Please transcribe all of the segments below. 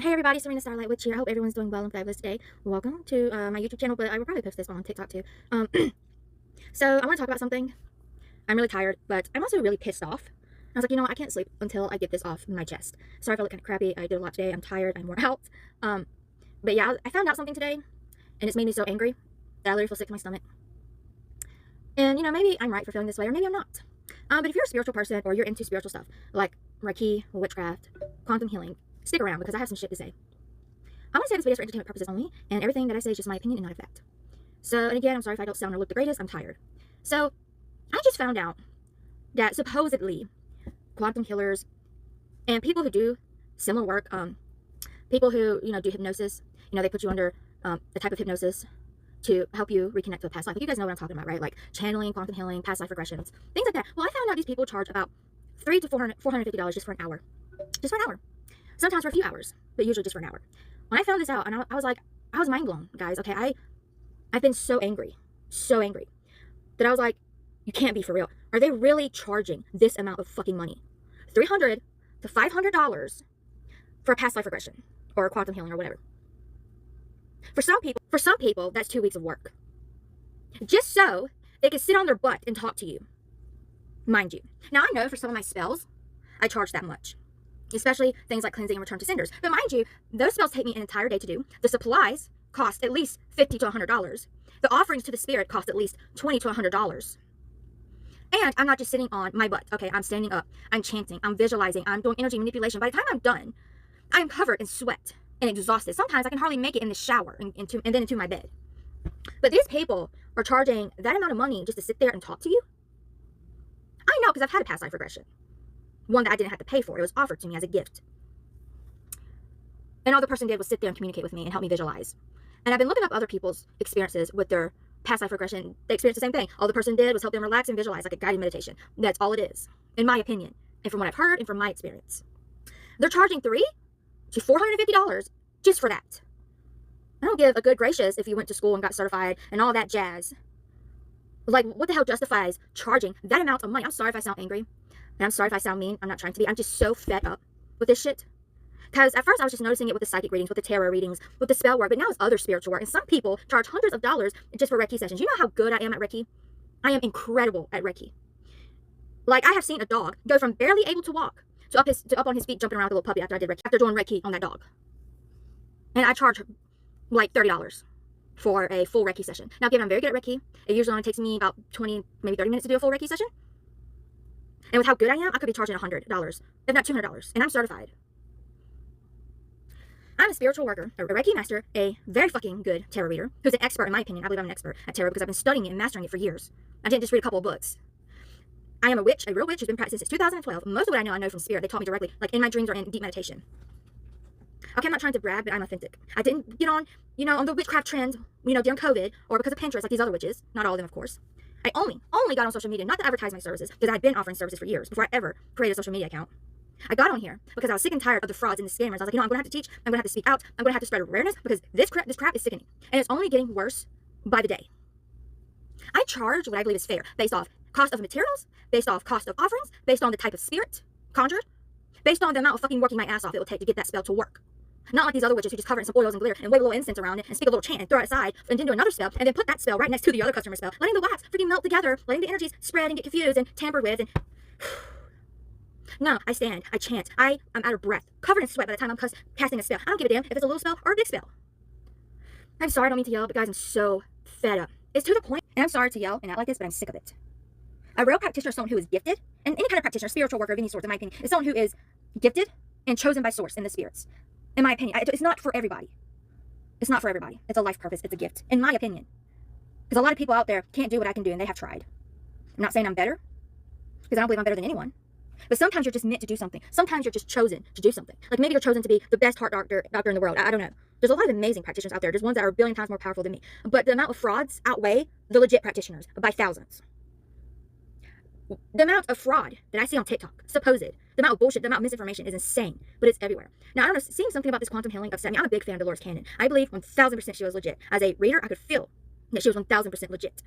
Hey everybody, Serena Starlight Witch here. I hope everyone's doing well and fabulous today. Welcome to my YouTube channel, but I will probably post this on TikTok too. So I want to talk about something. I'm really tired, but I'm also really pissed off. I was like, you know what? I can't sleep until I get this off my chest. Sorry if I look kind of crappy. I did a lot today. I'm tired. I'm wore out. But yeah, I found out something today, and it's made me so angry that I literally feel sick to my stomach. And you know, maybe I'm right for feeling this way, or maybe I'm not. But if you're a spiritual person or you're into spiritual stuff like Reiki, witchcraft, quantum healing, stick around because I have some shit to say. I want to say this video is for entertainment purposes only, and everything that I say is just my opinion and not a fact. So, and again, I'm sorry if I don't sound or look the greatest. I'm tired. So, I just found out that supposedly quantum healers and people who do similar work, people who, you know, do hypnosis, you know, they put you under a type of hypnosis to help you reconnect to a past life. Like, you guys know what I'm talking about, right? Like channeling, quantum healing, past life regressions, things like that. Well, I found out these people charge about $300 to $450 just for an hour. Just for an hour. Sometimes for a few hours, but usually just for an hour. When I found this out, and I was like, I was mind blown, guys. Okay, I've been so angry that I was like, you can't be for real. Are they really charging this amount of fucking money? $300 to $500 for a past life regression or a quantum healing or whatever. For some people, that's 2 weeks of work. Just so they can sit on their butt and talk to you. Mind you. Now I know for some of my spells, I charge that much. Especially things like cleansing and return to senders. But mind you, those spells take me an entire day to do. The supplies cost at least $50 to $100. The offerings to the spirit cost at least $20 to $100. And I'm not just sitting on my butt. Okay, I'm standing up. I'm chanting. I'm visualizing. I'm doing energy manipulation. By the time I'm done, I'm covered in sweat and exhausted. Sometimes I can hardly make it in the shower and then into my bed. But these people are charging that amount of money just to sit there and talk to you? I know because I've had a past life regression. One that I didn't have to pay for. It was offered to me as a gift. And all the person did was sit there and communicate with me and help me visualize. And I've been looking up other people's experiences with their past life regression. They experienced the same thing. All the person did was help them relax and visualize, like a guided meditation. That's all it is, in my opinion, and from what I've heard and from my experience. They're charging $300 to $450 just for that. I don't give a good gracious if you went to school and got certified and all that jazz. Like, what the hell justifies charging that amount of money? I'm sorry if I sound angry. And I'm sorry if I sound mean. I'm not trying to be. I'm just so fed up with this shit. Because at first I was just noticing it with the psychic readings, with the tarot readings, with the spell work. But now it's other spiritual work. And some people charge hundreds of dollars just for Reiki sessions. You know how good I am at Reiki? I am incredible at Reiki. Like, I have seen a dog go from barely able to walk to up on his feet, jumping around like a little puppy after I did Reiki, after doing Reiki on that dog. And I charge like $30 for a full Reiki session. Now, given I'm very good at Reiki, it usually only takes me about 20, maybe 30 minutes to do a full Reiki session. And with how good I am, I could be charging $100, if not $200, and I'm certified. I'm a spiritual worker, a Reiki master, a very fucking good tarot reader, who's an expert in my opinion. I believe I'm an expert at tarot because I've been studying it and mastering it for years. I didn't just read a couple of books. I am a witch, a real witch who's been practicing since 2012. Most of what I know from spirit. They taught me directly, like in my dreams or in deep meditation. Okay, I'm not trying to brag, but I'm authentic. I didn't get on, you know, on the witchcraft trend, you know, during COVID, or because of Pinterest, like these other witches. Not all of them, of course. I only got on social media, not to advertise my services, because I'd been offering services for years before I ever created a social media account. I got on here because I was sick and tired of the frauds and the scammers. I was like, you know, I'm going to have to teach, I'm going to have to speak out, I'm going to have to spread awareness, because this crap is sickening. And it's only getting worse by the day. I charge what I believe is fair, based off cost of materials, based off cost of offerings, based on the type of spirit conjured, based on the amount of fucking working my ass off it will take to get that spell to work. Not like these other witches who just cover it in some oils and glitter and wave a little incense around it and speak a little chant and throw it aside and then do another spell and then put that spell right next to the other customer spell, letting the wax freaking melt together, letting the energies spread and get confused and tampered with. And no, I stand, I chant, I'm out of breath, covered in sweat by the time I'm casting a spell. I don't give a damn if it's a little spell or a big spell. I'm sorry, I don't mean to yell, but guys, I'm so fed up. It's to the point, and I'm sorry to yell and act like this, but I'm sick of it. A real practitioner is someone who is gifted, and any kind of practitioner, spiritual worker of any sort, in my opinion, is someone who is gifted and chosen by source in the spirits. In my opinion, it's not for everybody. It's not for everybody. It's a life purpose. It's a gift, in my opinion. Because a lot of people out there can't do what I can do, and they have tried. I'm not saying I'm better, because I don't believe I'm better than anyone. But sometimes you're just meant to do something. Sometimes you're just chosen to do something. Like maybe you're chosen to be the best heart doctor in the world. I don't know. There's a lot of amazing practitioners out there. There's ones that are a billion times more powerful than me. But the amount of frauds outweigh the legit practitioners by thousands. The amount of fraud that I see on TikTok, supposed, the amount of bullshit, the amount of misinformation is insane, but it's everywhere. Now, I don't know, seeing something about this quantum healing upset me. I'm a big fan of Dolores Cannon. I believe 1000% she was legit. As a reader, I could feel that she was 1000% legit.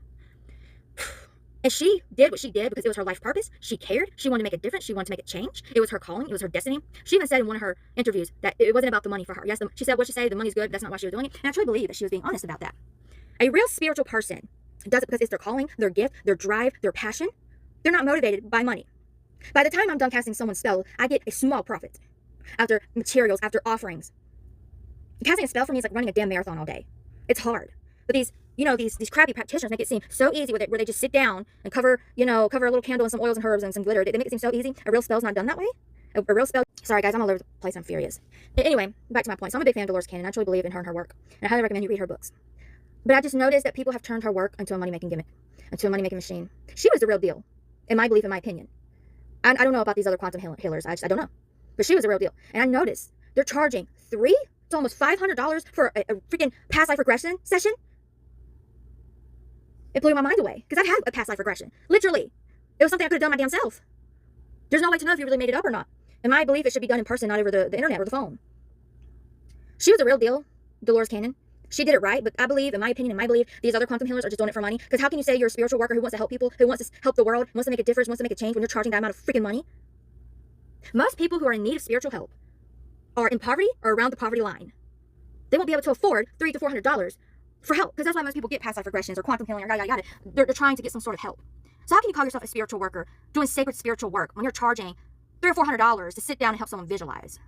And she did what she did because it was her life purpose. She cared. She wanted to make a difference. She wanted to make a change. It was her calling. It was her destiny. She even said in one of her interviews that it wasn't about the money for her. Yes, she said what she said, the money's good, but that's not why she was doing it. And I truly believe that she was being honest about that. A real spiritual person does it because it's their calling, their gift, their drive, their passion. They're not motivated by money. By the time I'm done casting someone's spell, I get a small profit after materials, after offerings. Casting a spell for me is like running a damn marathon all day. It's hard. But these crappy practitioners make it seem so easy where they just sit down and cover a little candle in some oils and herbs and some glitter. They make it seem so easy. A real spell's not done that way. A real spell. Sorry guys, I'm all over the place. I'm furious. Anyway, back to my point. So I'm a big fan of Dolores Cannon. I truly believe in her and her work. And I highly recommend you read her books. But I just noticed that people have turned her work into a money-making gimmick, into a money-making machine. She was the real deal, in my belief, in my opinion. I don't know about these other quantum healers. I don't know. But she was the real deal. And I noticed they're charging $300 to almost $500 for a freaking past life regression session. It blew my mind away because I've had a past life regression. Literally. It was something I could have done my damn self. There's no way to know if you really made it up or not. In my belief, it should be done in person, not over the internet or the phone. She was the real deal, Dolores Cannon. She did it right, but I believe, in my opinion, these other quantum healers are just doing it for money. Because how can you say you're a spiritual worker who wants to help people, who wants to help the world, wants to make a difference, wants to make a change when you're charging that amount of freaking money? Most people who are in need of spiritual help are in poverty or around the poverty line. They won't be able to afford $300 to $400 for help, because that's why most people get past life regressions or quantum healing or yada yada. They're trying to get some sort of help. So how can you call yourself a spiritual worker doing sacred spiritual work when you're charging $300 or $400 to sit down and help someone visualize?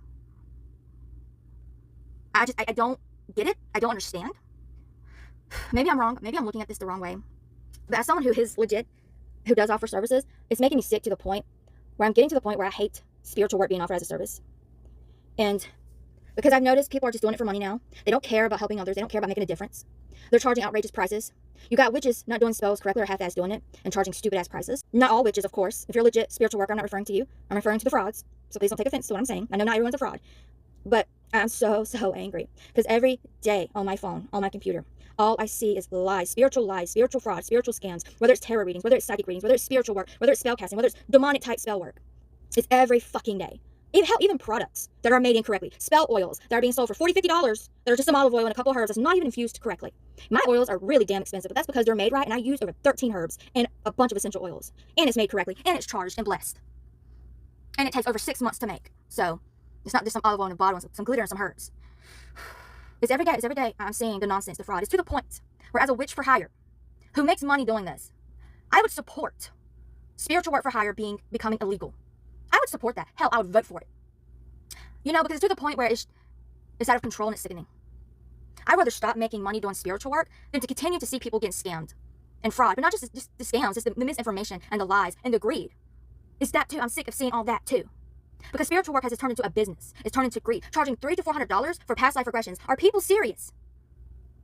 I don't get it. I don't understand. Maybe I'm wrong. Maybe I'm looking at this the wrong way. But as someone who is legit, who does offer services, it's making me sick to the point where I'm getting to the point where I hate spiritual work being offered as a service. And because I've noticed people are just doing it for money now. They don't care about helping others. They don't care about making a difference. They're charging outrageous prices. You got witches not doing spells correctly or half-ass doing it and charging stupid-ass prices. Not all witches, of course. If you're a legit spiritual worker, I'm not referring to you. I'm referring to the frauds. So please don't take offense to what I'm saying. I know not everyone's a fraud. But I'm so angry. Because every day on my phone, on my computer, all I see is lies, spiritual fraud, spiritual scams, whether it's tarot readings, whether it's psychic readings, whether it's spiritual work, whether it's spell casting, whether it's demonic type spell work. It's every fucking day. Even products that are made incorrectly. Spell oils that are being sold for $40, $50 that are just some olive oil and a couple of herbs that's not even infused correctly. My oils are really damn expensive, but that's because they're made right, and I use over 13 herbs and a bunch of essential oils. And it's made correctly, and it's charged and blessed. And it takes over 6 months to make. So it's not just some olive oil in a bottle and some glitter and some herbs. It's every day I'm seeing the nonsense, the fraud. It's to the point where, as a witch for hire who makes money doing this, I would support spiritual work for hire becoming illegal. I would support that. Hell, I would vote for it. Because it's to the point where it's out of control and it's sickening. I'd rather stop making money doing spiritual work than to continue to see people getting scammed and fraud. But not just the scams, it's the misinformation and the lies and the greed. It's that too. I'm sick of seeing all that too. Because spiritual work has turned into a business. It's turned into greed. Charging $300 to $400 for past life regressions. Are people serious?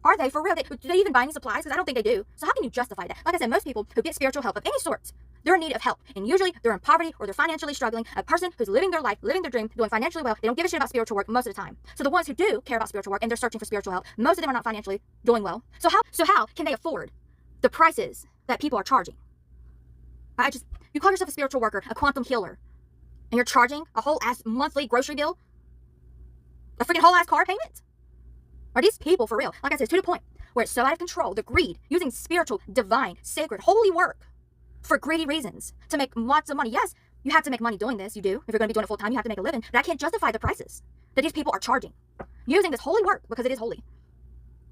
Are they for real? Do they even buy any supplies? Because I don't think they do. So how can you justify that? Like I said, most people who get spiritual help of any sort, they're in need of help. And usually they're in poverty or they're financially struggling. A person who's living their life, living their dream, doing financially well, they don't give a shit about spiritual work most of the time. So the ones who do care about spiritual work and they're searching for spiritual help, most of them are not financially doing well. So how can they afford the prices that people are charging? You call yourself a spiritual worker, a quantum healer, and you're charging a whole ass monthly grocery bill? A freaking whole ass car payment? Are these people for real? Like I said, it's to the point where it's so out of control, the greed, using spiritual, divine, sacred, holy work for greedy reasons to make lots of money. Yes, you have to make money doing this. You do. If you're going to be doing it full time, you have to make a living. But I can't justify the prices that these people are charging using this holy work, because it is holy,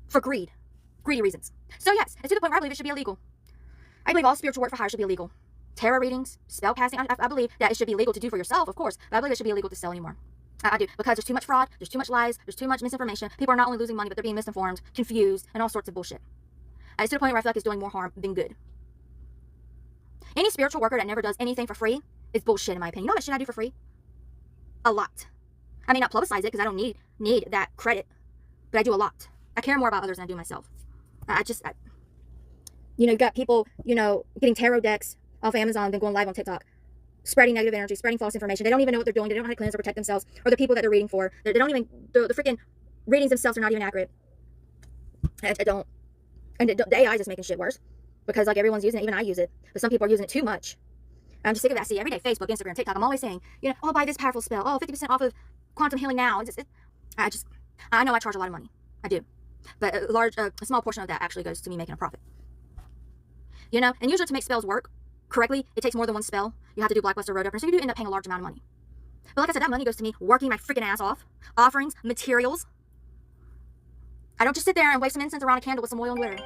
for greedy reasons. So yes, it's to the point where I believe it should be illegal. I believe all spiritual work for hire should be illegal. Tarot readings, spell casting, I believe that it should be legal to do for yourself, of course, but I believe it should be illegal to sell anymore. I do, because there's too much fraud, there's too much lies, there's too much misinformation. People are not only losing money, but they're being misinformed, confused, and all sorts of bullshit. It's to the point where I feel like it's doing more harm than good. Any spiritual worker that never does anything for free is bullshit, in my opinion. You know how much shit I do for free? A lot. I may not publicize it because I don't need that credit, but I do a lot. I care more about others than I do myself. You got people, getting tarot decks off Amazon, then going live on TikTok, spreading negative energy, spreading false information. They don't even know what they're doing. They don't know how to cleanse or protect themselves or the people that they're reading for. They don't even, the freaking readings themselves are not even accurate. And the AI is just making shit worse because like everyone's using it, even I use it, but some people are using it too much. I'm just sick of that. I see every day, Facebook, Instagram, TikTok. I'm always saying, oh, buy this powerful spell. Oh, 50% off of quantum healing now. I know I charge a lot of money. I do. But a small portion of that actually goes to me making a profit. you know? And usually to make spells work correctly, it takes more than one spell. You have to do Blackluster Road Opener, so you do end up paying a large amount of money. But like I said, that money goes to me working my freaking ass off. Offerings, materials. I don't just sit there and wave some incense around a candle with some oil and glitter.